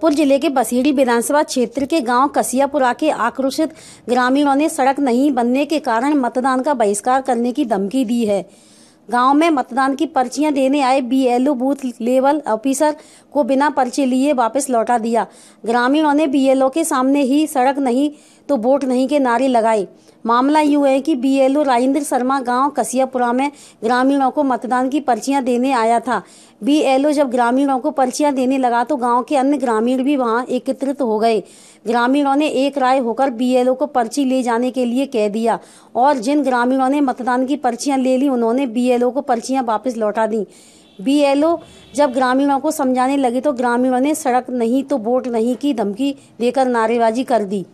पुर जिले के बसीड़ी विधानसभा क्षेत्र के गांव कसियापुरा के आक्रोशित ग्रामीणों ने सड़क नहीं बनने के कारण मतदान का बहिष्कार करने की धमकी दी है। गांव में मतदान की पर्चियां देने आए बीएलओ बूथ लेवल ऑफिसर को बिना पर्ची लिए वापस लौटा दिया। ग्रामीणों ने बीएलओ के सामने ही सड़क नहीं तो वोट नहीं के नारे लगाए। मामला यूं है कि बीएलओ राजेंद्र शर्मा गांव कसियापुरा में ग्रामीणों को मतदान की पर्चियां देने आया था। बीएलओ जब ग्रामीणों को पर्चियां देने लगा तो गांव के अन्य ग्रामीण भी वहां एकत्रित हो गए। ग्रामीणों ने एक राय होकर बीएलओ को पर्ची ले जाने के लिए कह दिया और जिन ग्रामीणों ने मतदान की पर्चियां ले ली उन्होंने बीएलओ को पर्चियां वापस लौटा दी। बीएलओ जब ग्रामीणों को समझाने लगे तो ग्रामीणों ने सड़क नहीं तो वोट नहीं की धमकी देकर नारेबाजी कर दी।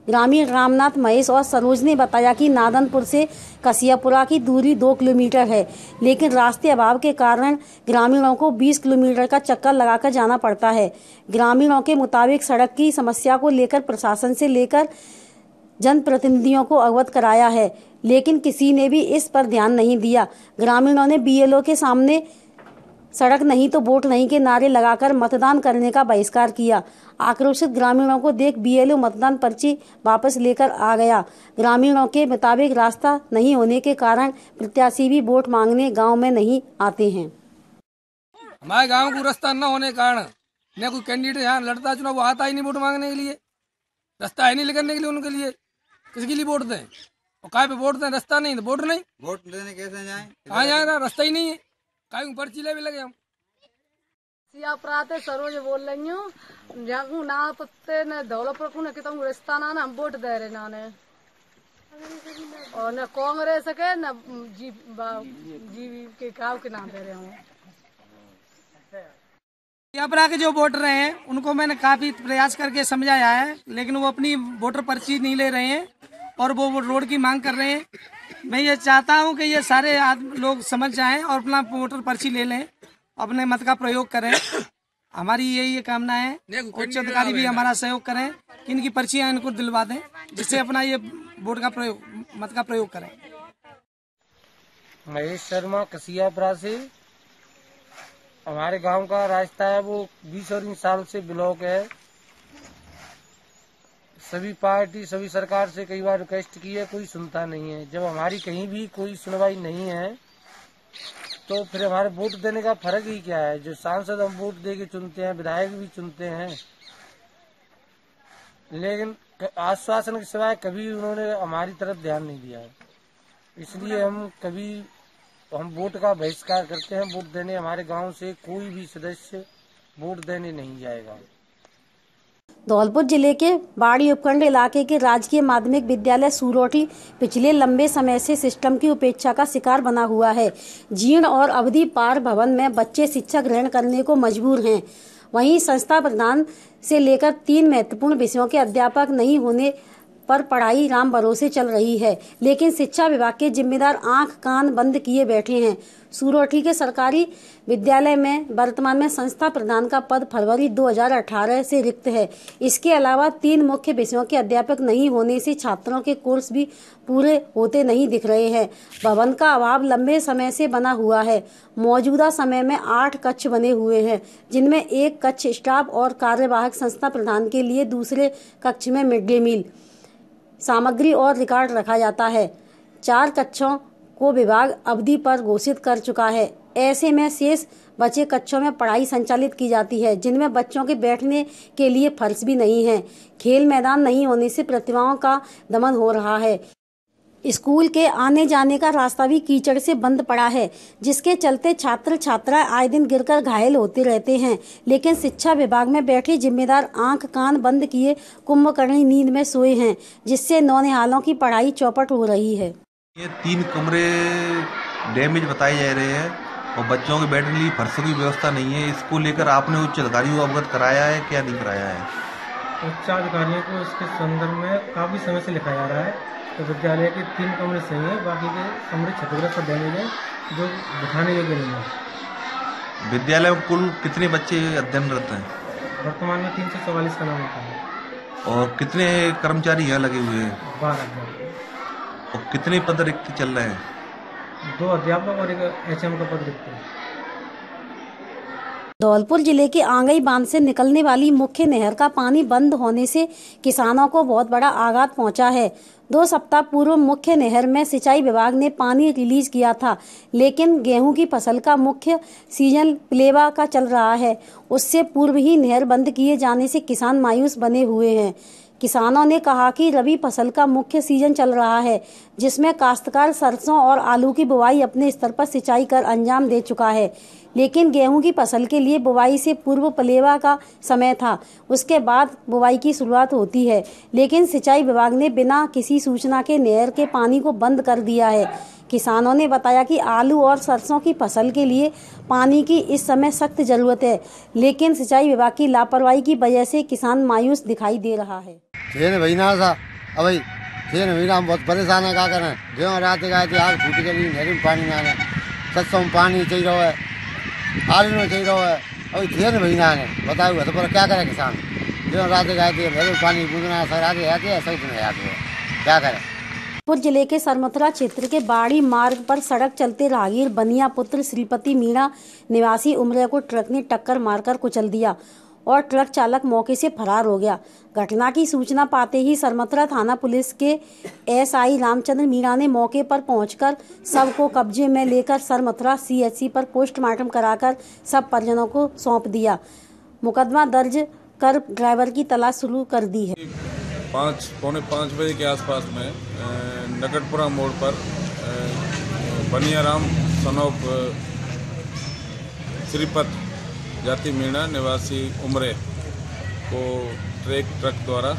ग्रामीण रामनाथ, महेश और सरोज ने बताया कि नादनपुर से कसियापुरा की दूरी 2 किलोमीटर है, लेकिन रास्ते अभाव के कारण ग्रामीणों को 20 किलोमीटर का चक्कर लगाकर जाना पड़ता है। ग्रामीणों के मुताबिक सड़क की समस्या को लेकर प्रशासन से लेकर जनप्रतिनिधियों को अवगत कराया है, लेकिन किसी ने भी इस पर ध्यान नहीं दिया। ग्रामीणों ने बीएलओ के सामने सड़क नहीं तो वोट नहीं के नारे लगाकर मतदान करने का बहिष्कार किया। आक्रोशित ग्रामीणों को देख बीएलओ मतदान पर्ची वापस लेकर आ गया। ग्रामीणों के मुताबिक रास्ता नहीं होने के कारण प्रत्याशी भी वोट मांगने गांव में नहीं आते हैं। हमारे गांव को रास्ता न होने के कारण न कोई कैंडिडेट यहाँ लड़ता चुनाव वो आता ही नहीं वोट मांगने के लिए। रास्ता है नहीं करने के लिए उनके लिए किसके लिए वोट दें और काय पे वोट दें? रास्ता नहीं तो वोट नहीं। वोट देने कैसे जाए? कहाँ जाएगा? रास्ता ही नहीं है। काय पर्ची ले भी लगे हम सियापुराते सरोज बोल रही हूँ। जाकू ना पत्ते न धौलपुर को न कितों रिश्ता ना हम वोट दे रहे ना ने और न कांग्रेस के न जी के गाँव के नाम दे रहे हूँ। सियापुरा के जो वोटर हैं उनको मैंने काफी प्रयास करके समझाया है, लेकिन वो अपनी वोटर पर्ची नहीं ले रहे हैं और वो रोड की मांग कर रहे हैं। मैं ये चाहता हूँ कि ये सारे लोग समझ जाएं और अपना वोटर पर्ची ले लें, अपने मत का प्रयोग करें। हमारी यही कामना है। उच्च अधिकारी भी हमारा सहयोग करें कि इनकी पर्चियां इनको दिलवा दें, जिससे अपना ये वोट का प्रयोग मत का प्रयोग करें। महेश शर्मा कसियापुरा से। हमारे गांव का रास्ता है वो 20 और 20 साल से ब्लॉक है। सभी पार्टी सभी सरकार से कई बार रिक्वेस्ट की है, कोई सुनता नहीं है। जब हमारी कहीं भी कोई सुनवाई नहीं है तो फिर हमारे वोट देने का फर्क ही क्या है? जो सांसद हम वोट दे के चुनते हैं, विधायक भी चुनते हैं, लेकिन आश्वासन के सिवाय कभी उन्होंने हमारी तरफ ध्यान नहीं दिया है। इसलिए हम वोट का बहिष्कार करते हैं। वोट देने हमारे गांव से कोई भी सदस्य वोट देने नहीं जाएगा। धौलपुर जिले के बाड़ी उपखंड इलाके के राजकीय माध्यमिक विद्यालय सूरोठी पिछले लंबे समय से सिस्टम की उपेक्षा का शिकार बना हुआ है। जीर्ण और अवधि पार भवन में बच्चे शिक्षा ग्रहण करने को मजबूर हैं। वहीं संस्था प्रधान से लेकर 3 महत्वपूर्ण विषयों के अध्यापक नहीं होने पर पढ़ाई राम भरोसे चल रही है, लेकिन शिक्षा विभाग के जिम्मेदार आंख कान बंद किए बैठे हैं। सूरोठी के सरकारी विद्यालय में वर्तमान में संस्था प्रधान का पद फरवरी 2018 से रिक्त है। इसके अलावा 3 मुख्य विषयों के अध्यापक नहीं होने से छात्रों के कोर्स भी पूरे होते नहीं दिख रहे हैं। भवन का अभाव लंबे समय से बना हुआ है। मौजूदा समय में 8 कक्ष बने हुए हैं, जिनमें एक कक्ष स्टाफ और कार्यवाहक संस्था प्रधान के लिए, दूसरे कक्ष में मिड डे मील सामग्री और रिकॉर्ड रखा जाता है। 4 कक्षों को विभाग अवधि पर घोषित कर चुका है। ऐसे में शेष बचे कक्षों में पढ़ाई संचालित की जाती है, जिनमें बच्चों के बैठने के लिए फर्श भी नहीं है। खेल मैदान नहीं होने से प्रतिभाओं का दमन हो रहा है। स्कूल के आने जाने का रास्ता भी कीचड़ से बंद पड़ा है, जिसके चलते छात्र छात्राएं आए दिन गिरकर घायल होते रहते हैं। लेकिन शिक्षा विभाग में बैठे जिम्मेदार आंख कान बंद किए कुंभकर्णी नींद में सोए हैं, जिससे नौनिहालों की पढ़ाई चौपट हो रही है। ये 3 कमरे डैमेज बताए जा रहे हैं और बच्चों के बैठने के लिए फर्शों की व्यवस्था नहीं है। इसको लेकर आपने उच्च अधिकारियों को अवगत कराया है, क्या नहीं कराया है? उच्च अधिकारियों को इसके संदर्भ में काफी समय से लिखा जा रहा है। तो विद्यालय के 3 कमरे सही है, बाकी के कमरे क्षतिग्रस्त और डैमेज है, जो दिखाने योग्य नहीं है। विद्यालय में कुल कितने बच्चे अध्ययनरत हैं? वर्तमान में 344 का नाम होता है। और कितने कर्मचारी यहाँ लगे हुए हैं? 12। और कितने पद रिक्त चल रहे हैं? 2 अध्यापक और 1 HM का पद रिक्त है। धौलपुर जिले के आंगई बांध से निकलने वाली मुख्य नहर का पानी बंद होने से किसानों को बहुत बड़ा आघात पहुंचा है। 2 सप्ताह पूर्व मुख्य नहर में सिंचाई विभाग ने पानी रिलीज किया था, लेकिन गेहूं की फसल का मुख्य सीजन पलेवा का चल रहा है। उससे पूर्व ही नहर बंद किए जाने से किसान मायूस बने हुए हैं। किसानों ने कहा कि रबी फसल का मुख्य सीजन चल रहा है, जिसमें काश्तकार सरसों और आलू की बुवाई अपने स्तर पर सिंचाई कर अंजाम दे चुका है, लेकिन गेहूं की फसल के लिए बुवाई से पूर्व पलेवा का समय था। उसके बाद बुवाई की शुरुआत होती है, लेकिन सिंचाई विभाग ने बिना किसी सूचना के नहर के पानी को बंद कर दिया है। किसानों ने बताया कि आलू और सरसों की फसल के लिए पानी की इस समय सख्त जरूरत है, लेकिन सिंचाई विभाग की लापरवाही की वजह से किसान मायूस दिखाई दे रहा है। हम बहुत परेशान है, क्या करें। गेहूँ रात गए थे, आग फूट गई, नहर में पानी ना है, सरसों में पानी चाहिए रहा है, आलू में चाहिए रहा है। अभी 3 महीना है, बताओ तो पर क्या करें किसान। गेहूँ रात गए थे, नहर में पानी बूंदना सर आते आते सब दिन आते हैं, क्या करें। धौलपुर जिले के सरमथुरा क्षेत्र के बाड़ी मार्ग पर सड़क चलते राहगीर बनिया पुत्र श्रीपति मीणा निवासी उमरे को ट्रक ने टक्कर मारकर कुचल दिया और ट्रक चालक मौके से फरार हो गया। घटना की सूचना पाते ही सरमथुरा थाना पुलिस के एसआई रामचंद्र मीणा ने मौके पर पहुंचकर शव को कब्जे में लेकर सरमथुरा सीएचसी पर पोस्टमार्टम कराकर सब परिजनों को सौंप दिया। मुकदमा दर्ज कर ड्राइवर की तलाश शुरू कर दी है। 4:45 बजे के आसपास में नकटपुरा मोड़ पर बनियाराम सनोप श्रीपत जाति मीणा निवासी उमरे को ट्रक द्वारा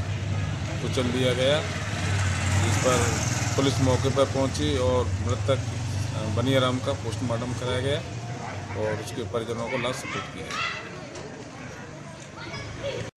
कुचल दिया गया, जिस पर पुलिस मौके पर पहुंची और मृतक बनियाराम का पोस्टमार्टम कराया गया और उसके परिजनों को लाश सुपुर्द किया गया।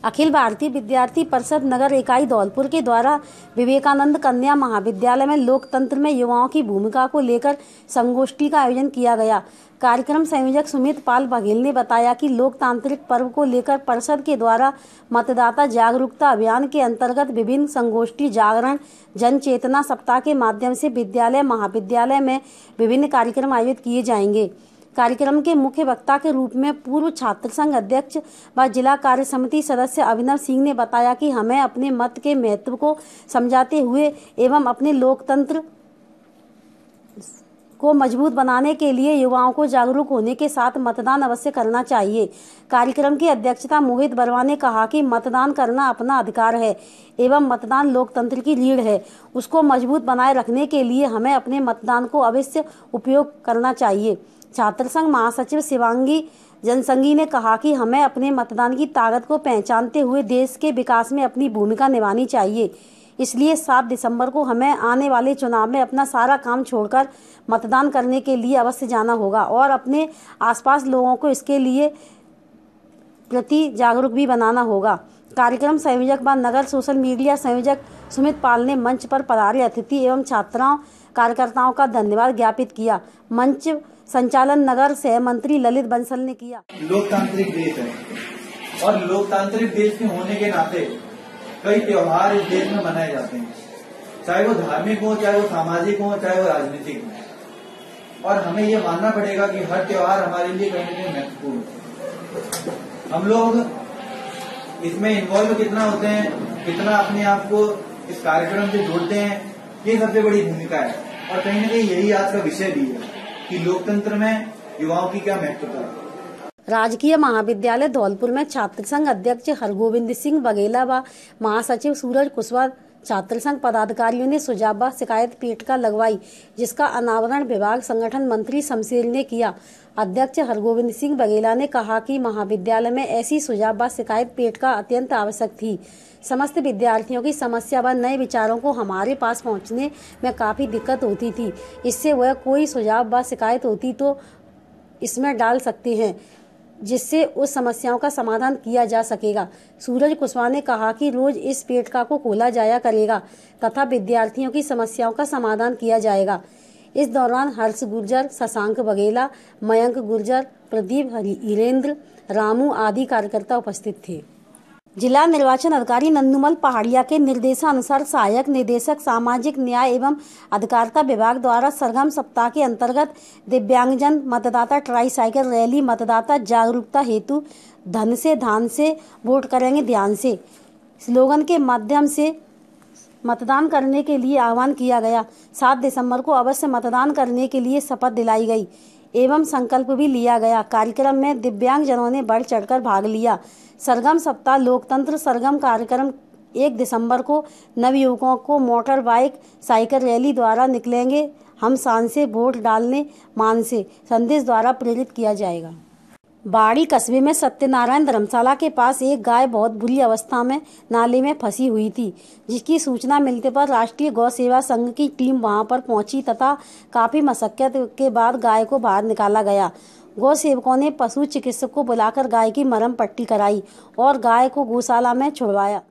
अखिल भारतीय विद्यार्थी परिषद नगर इकाई धौलपुर के द्वारा विवेकानंद कन्या महाविद्यालय में लोकतंत्र में युवाओं की भूमिका को लेकर संगोष्ठी का आयोजन किया गया। कार्यक्रम संयोजक सुमित पाल बघेल ने बताया कि लोकतांत्रिक पर्व को लेकर परिषद के द्वारा मतदाता जागरूकता अभियान के अंतर्गत विभिन्न संगोष्ठी, जागरण, जन चेतना सप्ताह के माध्यम से विद्यालय महाविद्यालय में विभिन्न कार्यक्रम आयोजित किए जाएंगे। कार्यक्रम के मुख्य वक्ता के रूप में पूर्व छात्र संघ अध्यक्ष व जिला कार्य समिति सदस्य अभिनव सिंह ने बताया कि हमें अपने मत के महत्व को समझाते हुए एवं अपने लोकतंत्र को मजबूत बनाने के लिए युवाओं को जागरूक होने के साथ मतदान अवश्य करना चाहिए। कार्यक्रम की अध्यक्षता मोहित वर्मा ने कहा कि मतदान करना अपना अधिकार है एवं मतदान लोकतंत्र की रीढ़ है। उसको मजबूत बनाए रखने के लिए हमें अपने मतदान को अवश्य उपयोग करना चाहिए। छात्र संघ महासचिव शिवांगी जनसंगी ने कहा कि हमें अपने मतदान की ताकत को पहचानते हुए देश के विकास में अपनी भूमिका निभानी चाहिए। इसलिए 7 दिसंबर को हमें आने वाले चुनाव में अपना सारा काम छोड़कर मतदान करने के लिए अवश्य जाना होगा और अपने आसपास लोगों को इसके लिए प्रति जागरूक भी बनाना होगा। कार्यक्रम संयोजक व नगर सोशल मीडिया संयोजक सुमित पाल ने मंच पर पधारे अतिथि एवं छात्राओं कार्यकर्ताओं का धन्यवाद ज्ञापित किया। मंच संचालन नगर सह मंत्री ललित बंसल ने किया। लोकतांत्रिक देश है और लोकतांत्रिक देश के होने के नाते कई त्योहार इस देश में मनाए जाते हैं, चाहे वो धार्मिक हो, चाहे वो सामाजिक हो, चाहे वो राजनीतिक हो। और हमें ये मानना पड़ेगा कि हर त्योहार हमारे लिए कहीं न कहीं महत्वपूर्ण है। हम लोग इसमें इन्वॉल्व कितना होते हैं, कितना अपने आप को इस कार्यक्रम से जोड़ते हैं, ये सबसे बड़ी भूमिका है। और कहीं न कहीं यही आज का विषय भी है कि लोकतंत्र में युवाओं की क्या महत्वता है। राजकीय महाविद्यालय धौलपुर में छात्र संघ अध्यक्ष हरगोविंद सिंह बघेला व महासचिव सूरज कुशवाहा छात्र संघ पदाधिकारियों ने सुझाव व शिकायत पेटिका लगवाई, जिसका अनावरण विभाग संगठन मंत्री शमशेर ने किया। अध्यक्ष हरगोविंद सिंह बघेला ने कहा कि महाविद्यालय में ऐसी सुझाव व शिकायत पेटिका अत्यंत आवश्यक थी। समस्त विद्यार्थियों की समस्या व नए विचारों को हमारे पास पहुंचने में काफी दिक्कत होती थी। इससे वह कोई सुझाव व शिकायत होती तो इसमें डाल सकते हैं, जिससे उस समस्याओं का समाधान किया जा सकेगा। सूरज कुशवाहा ने कहा कि रोज इस पेटिका को खोला जाया करेगा तथा विद्यार्थियों की समस्याओं का समाधान किया जाएगा। इस दौरान हर्ष गुर्जर, शशांक बघेला, मयंक गुर्जर, प्रदीप हिरेंद्र, रामू आदि कार्यकर्ता उपस्थित थे। जिला निर्वाचन अधिकारी नंदुमल पहाड़िया के निर्देशानुसार सहायक निदेशक सामाजिक न्याय एवं अधिकारिता विभाग द्वारा सरगम सप्ताह के अंतर्गत दिव्यांगजन मतदाता ट्राईसाइकिल रैली मतदाता जागरूकता हेतु धन से धान से वोट करेंगे ध्यान से स्लोगन के माध्यम से मतदान करने के लिए आह्वान किया गया। 7 दिसंबर को अवश्य मतदान करने के लिए शपथ दिलाई गई एवं संकल्प भी लिया गया। कार्यक्रम में दिव्यांगजनों ने बढ़ चढ़कर भाग लिया। सरगम सप्ताह लोकतंत्र सरगम कार्यक्रम 1 दिसंबर को नवयुवकों को मोटर बाइक साइकिल रैली द्वारा निकलेंगे हम शान से वोट डालने मान से संदेश द्वारा प्रेरित किया जाएगा। बाड़ी कस्बे में सत्यनारायण धर्मशाला के पास एक गाय बहुत बुरी अवस्था में नाले में फंसी हुई थी, जिसकी सूचना मिलने पर राष्ट्रीय गौ सेवा संघ की टीम वहां पर पहुंची तथा काफी मशक्कत के बाद गाय को बाहर निकाला गया। गौ सेवकों ने पशु चिकित्सक को बुलाकर गाय की मरहम पट्टी कराई और गाय को गौशाला में छुड़वाया।